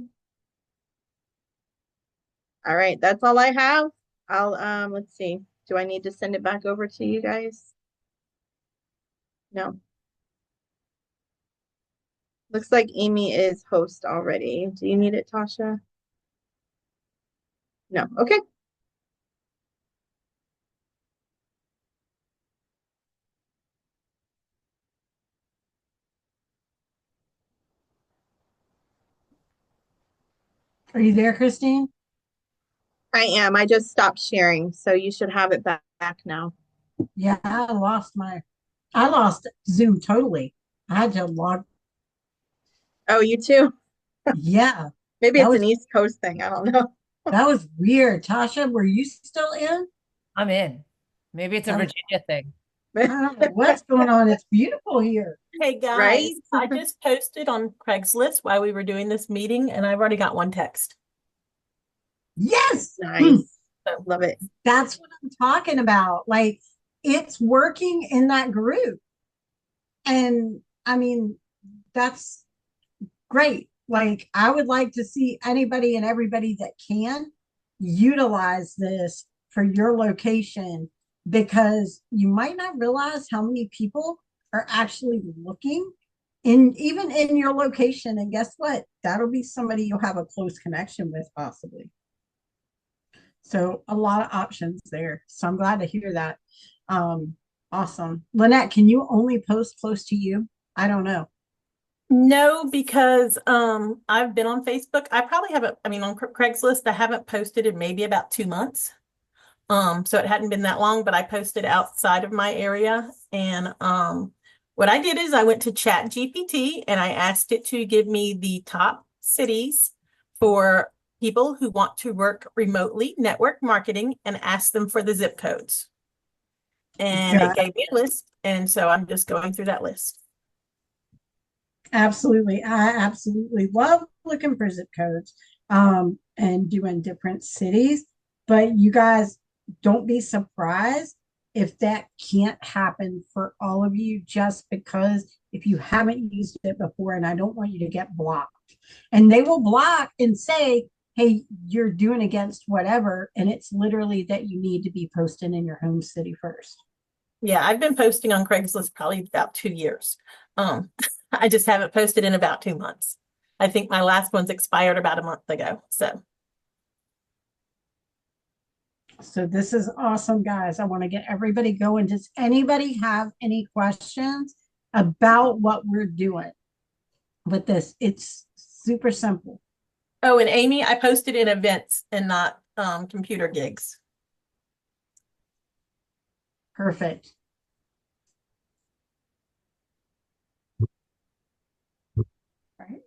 All right, that's all I have. I'll let's see. Do I need to send it back over to you guys? No. Looks like Amy is host already. Do you need it, Tasha? No. Okay. Are you there, Christine? I am. I just stopped sharing, so you should have it back now. Yeah, I lost Zoom totally. I had to log. Oh, you too? Yeah, Maybe that it's an was East Coast thing. I don't know. that was weird. Tasha, were you still in? I'm in. Maybe it's a That was, Virginia thing. I don't know what's going on. It's beautiful here. Hey Right? guys, I just posted on Craigslist while we were doing this meeting and I've already got one text. Yes. Nice. Love it. That's what I'm talking about. Like it's working in that group. And I mean, that's great. Like I would like to see anybody and everybody that can utilize this for your location because you might not realize how many people are actually looking in even in your location. And guess what? That'll be somebody you'll have a close connection with possibly. So a lot of options there. So I'm glad to hear that. Awesome. Lynette, can you only post close to you? I don't know. No, because I've been on Facebook. I probably haven't, I mean on Craigslist, I haven't posted in maybe about 2 months. So it hadn't been that long, but I posted outside of my area. And what I did is I went to Chat GPT and I asked it to give me the top cities for people who want to work remotely, network marketing, and ask them for the zip codes. And it gave me a list. And so I'm just going through that list. Absolutely. I absolutely love looking for zip codes and doing different cities. But you guys don't be surprised if that can't happen for all of you just because if you haven't used it before, and I don't want you to get blocked. And they will block and say, hey, you're doing against whatever. And it's literally that you need to be posting in your home city first. Yeah, I've been posting on Craigslist probably about 2 years. I just haven't posted in about 2 months. I think my last one's expired about a month ago. So this is awesome, guys. I want to get everybody going. Does anybody have any questions about what we're doing with this? It's super simple. Oh, and Amy, I posted in events and not computer gigs. Perfect. All right.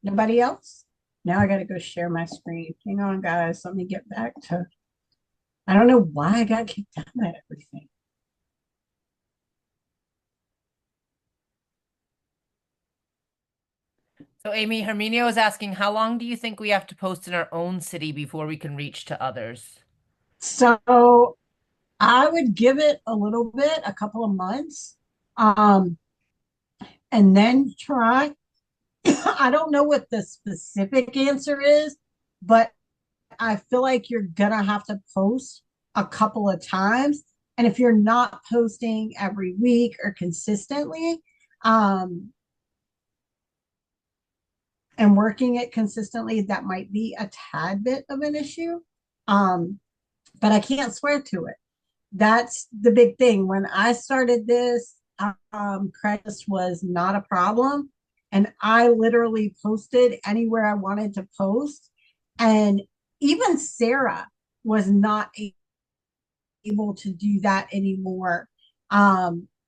Nobody else? Now I got to go share my screen. Hang on, guys. Let me get back to. I don't know why I got kicked out of everything. So Amy, Herminio is asking, how long do you think we have to post in our own city before we can reach to others? So I would give it a little bit, a couple of months, and then try. I don't know what the specific answer is, but I feel like you're gonna have to post a couple of times. And if you're not posting every week or consistently, and working it consistently, that might be a tad bit of an issue. But I can't swear to it. That's the big thing. When I started this, Craigslist was not a problem. And I literally posted anywhere I wanted to post. And even Sarah was not able to do that anymore.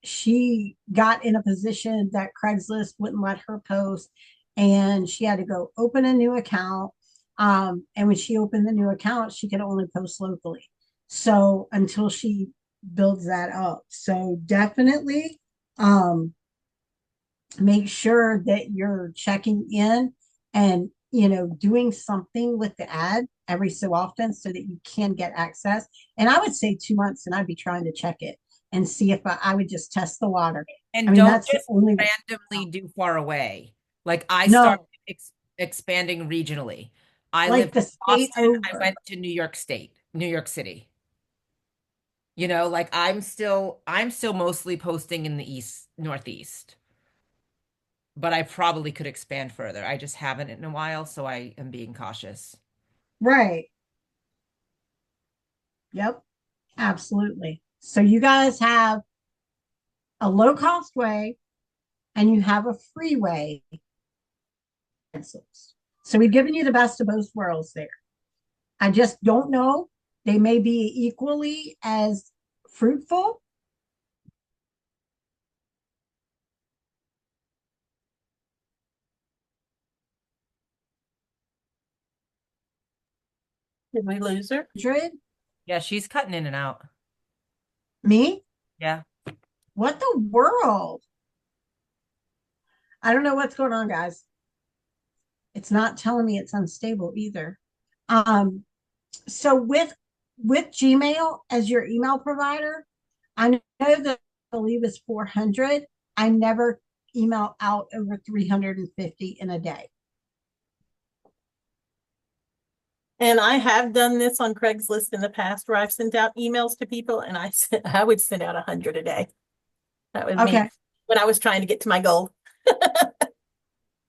She got in a position that Craigslist wouldn't let her post, and she had to go open a new account. And when she opened the new account, she could only post locally. So until she builds that up. So definitely make sure that you're checking in and doing something with the ad every so often so that you can get access. And I would say 2 months, and I'd be trying to check it and see if I would just test the water. I And mean, don't that's the just only randomly do far away. Like I started no, expanding regionally. I like lived the in state Boston. I over. went to New York State, New York City. Like I'm still mostly posting in the east, northeast, but I probably could expand further. I just haven't in a while, so I am being cautious. Right. Yep. Absolutely. So you guys have a low cost way and you have a free way. So we've given you the best of both worlds there. I just don't know. They may be equally as fruitful. Did we lose her? Madrid, Yeah, she's cutting in and out. me? Yeah. What the world? I don't know what's going on, guys. It's not telling me it's unstable either. Um, so with Gmail as your email provider, I know that I believe is 400. I never email out over 350 in a day. And I have done this on Craigslist in the past where I've sent out emails to people and I would send out 100 a day. That was me Okay, when I was trying to get to my goal.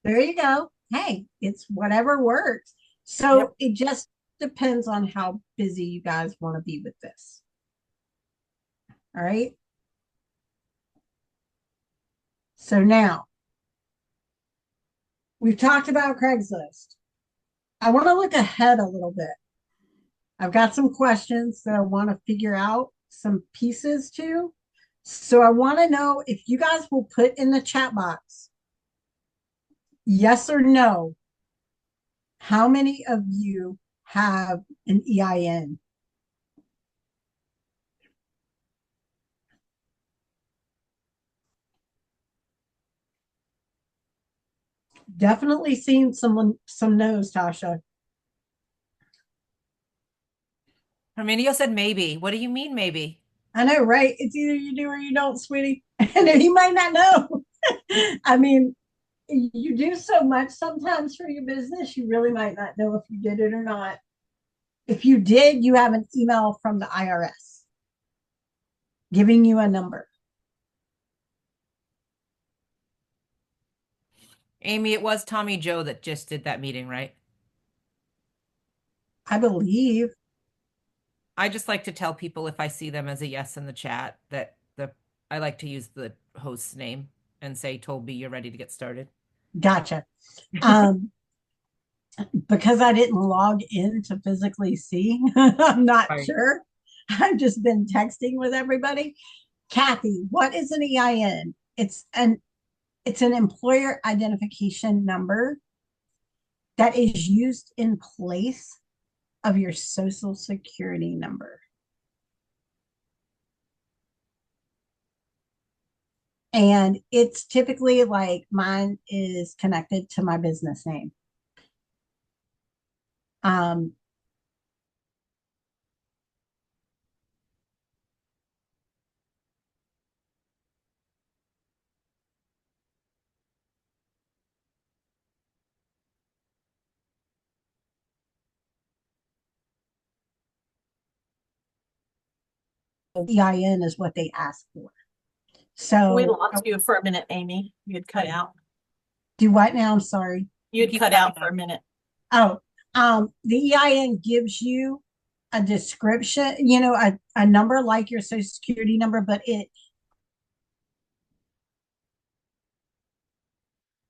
there you go. Hey, it's whatever works. Yep. So it just depends on how busy you guys want to be with this. All right. So now we've talked about Craigslist. I want to look ahead a little bit. I've got some questions that I want to figure out some pieces to. So I want to know if you guys will put in the chat box yes or no. How many of you have an EIN? Definitely seen some no's, Tasha. Herminio said maybe. What do you mean maybe? I know, right? It's either you do or you don't, sweetie. And he might not know. I mean, you do so much sometimes for your business, you really might not know if you did it or not. If you did, you have an email from the IRS giving you a number. Amy, it was Tommy Joe that just did that meeting, right? I believe. I just like to tell people if I see them as a yes in the chat that I like to use the host's name and say, Toby, you're ready to get started. Gotcha. Because I didn't log in to physically see, I'm not Right. sure. I've just been texting with everybody. Kathy, what is an EIN? It's an employer identification number that is used in place of your social security number. And it's typically like mine is connected to my business name. Um, EIN is what they ask for. We So lost you for a minute, Amy. You'd cut out. do what now? I'm sorry. You'd Keep cut out cutting for a out. minute. Oh, the EIN gives you a description, a number like your social security number, but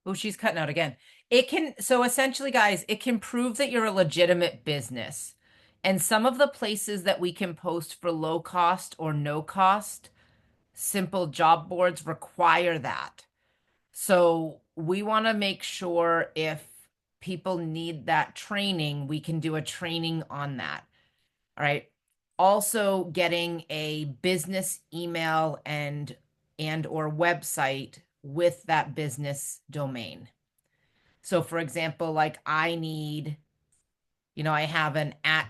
Oh, she's cutting out again. It can, so essentially, guys, it can prove that you're a legitimate business. And some of the places that we can post for low cost or no cost, simple job boards require that. So we want to make sure if people need that training, we can do a training on that. All right. Also getting a business email and or website with that business domain. So for example, like I need, I have an at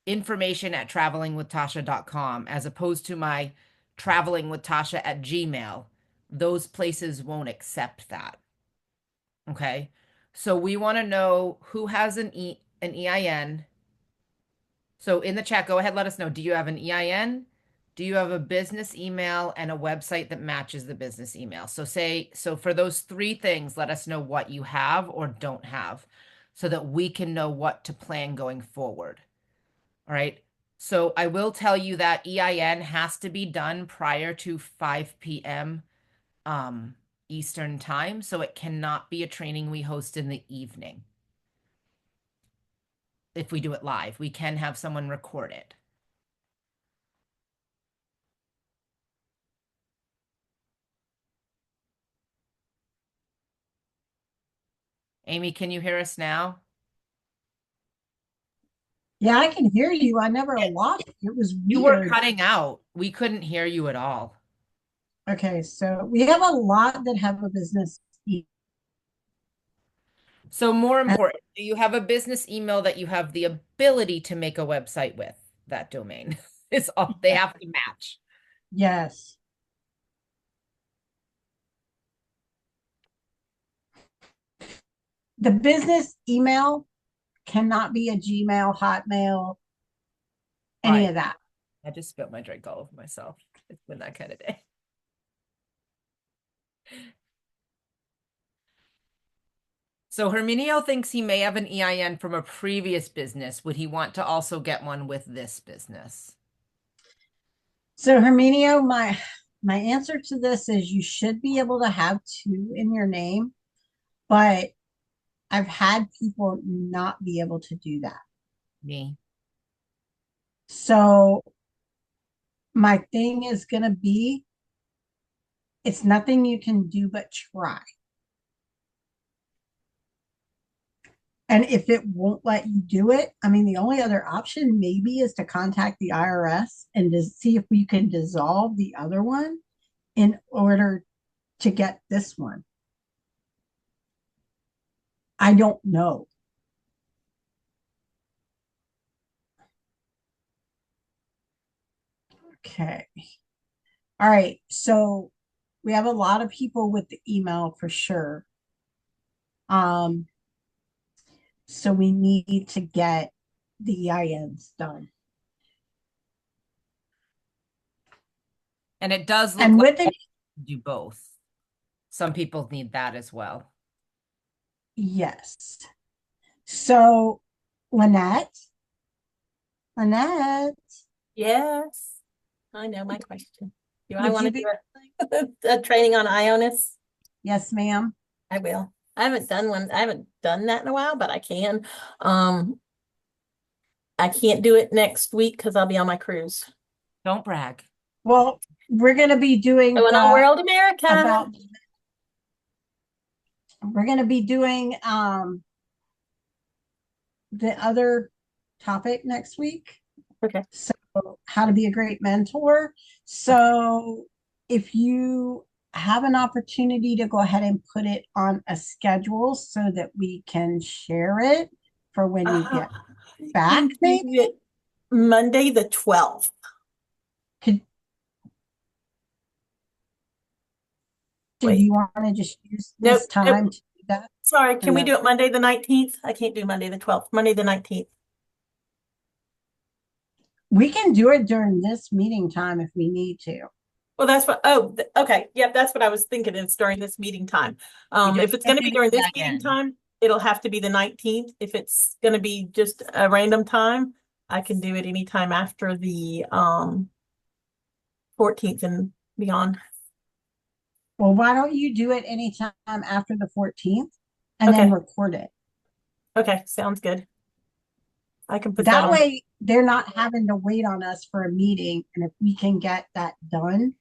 information at travelingwithtasha.com as opposed to my travelingwithtasha at Gmail. Those places won't accept that. Okay. So we want to know who has an EIN. So in the chat, go ahead, let us know. Do you have an EIN? Do you have a business email and a website that matches the business email? So for those three things, let us know what you have or don't have so that we can know what to plan going forward. All right. So I will tell you that EIN has to be done prior to 5 p.m. Eastern time. So it cannot be a training we host in the evening. If we do it live, we can have someone record it. Amy, can you hear us now? Yeah, I can hear you. I never lost you. It was You were weird. cutting out. We couldn't hear you at all. Okay, so we have a lot that have a business. So more important, do you have a business email that you have the ability to make a website with that domain? It's all they have to match. Yes. The business email cannot be a Gmail, Hotmail, any Right. of that. I just spilled my drink all over myself. It's been that kind of day. So Herminio thinks he may have an EIN from a previous business. Would he want to also get one with this business? So Herminio, my answer to this is you should be able to have two in your name, but I've had people not be able to do that. Me. So my thing is going to be it's nothing you can do but try. And if it won't let you do it, I mean, the only other option maybe is to contact the IRS and to see if we can dissolve the other one in order to get this one. I don't know. Okay. All right. So we have a lot of people with the email for sure. Um, so we need to get the EINs done. And it does look And like with it, do both. Some people need that as well. yes. So Lynette, Yes, I know my question. Do I would want you to be? do a training on Ionis? Yes, ma'am. I will. I haven't done one. I haven't done that in a while, but I can. Um, I can't do it next week because I'll be on my cruise. Don't brag. Well, we're going to be doing Going on World America. about we're going to be doing the other topic next week. Okay. So how to be a great mentor. So if you have an opportunity to go ahead and put it on a schedule so that we can share it for when you get back, maybe Monday the 12th. could do Wait. you want to just use this time to do that? Sorry, can we no? do it Monday the 19th? I can't do Monday the 12th. Monday the 19th. We can do it during this meeting time if we need to. Well, that's what, okay. Yep, that's what I was thinking. It's during this meeting time. If it's going to be during this meeting time, it'll have to be the 19th. If it's going to be just a random time, I can do it anytime after the 14th and beyond. Well, why don't you do it anytime after the 14th and then Okay. record it? Okay, sounds good. I can put that That on. way they're not having to wait on us for a meeting. And if we can get that done,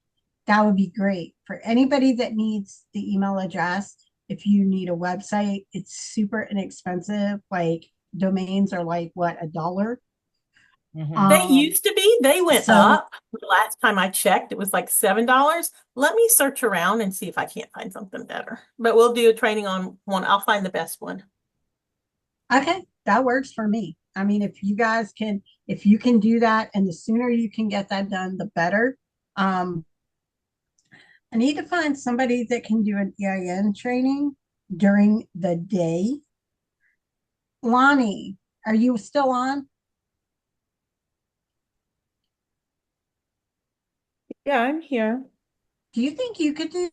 that would be great. For anybody that needs the email address, if you need a website, it's super inexpensive. Like domains are like what, $1? Mhm. They used to be, they went So up. The last time I checked, it was like $7. Let me search around and see if I can't find something better. But we'll do a training on one. I'll find the best one. okay, that works for me. I mean, if you can do that, and the sooner you can get that done, the better. Um, I need to find somebody that can do an EIN training during the day. Lonnie, are you still on? Yeah, I'm here. Do you think you could do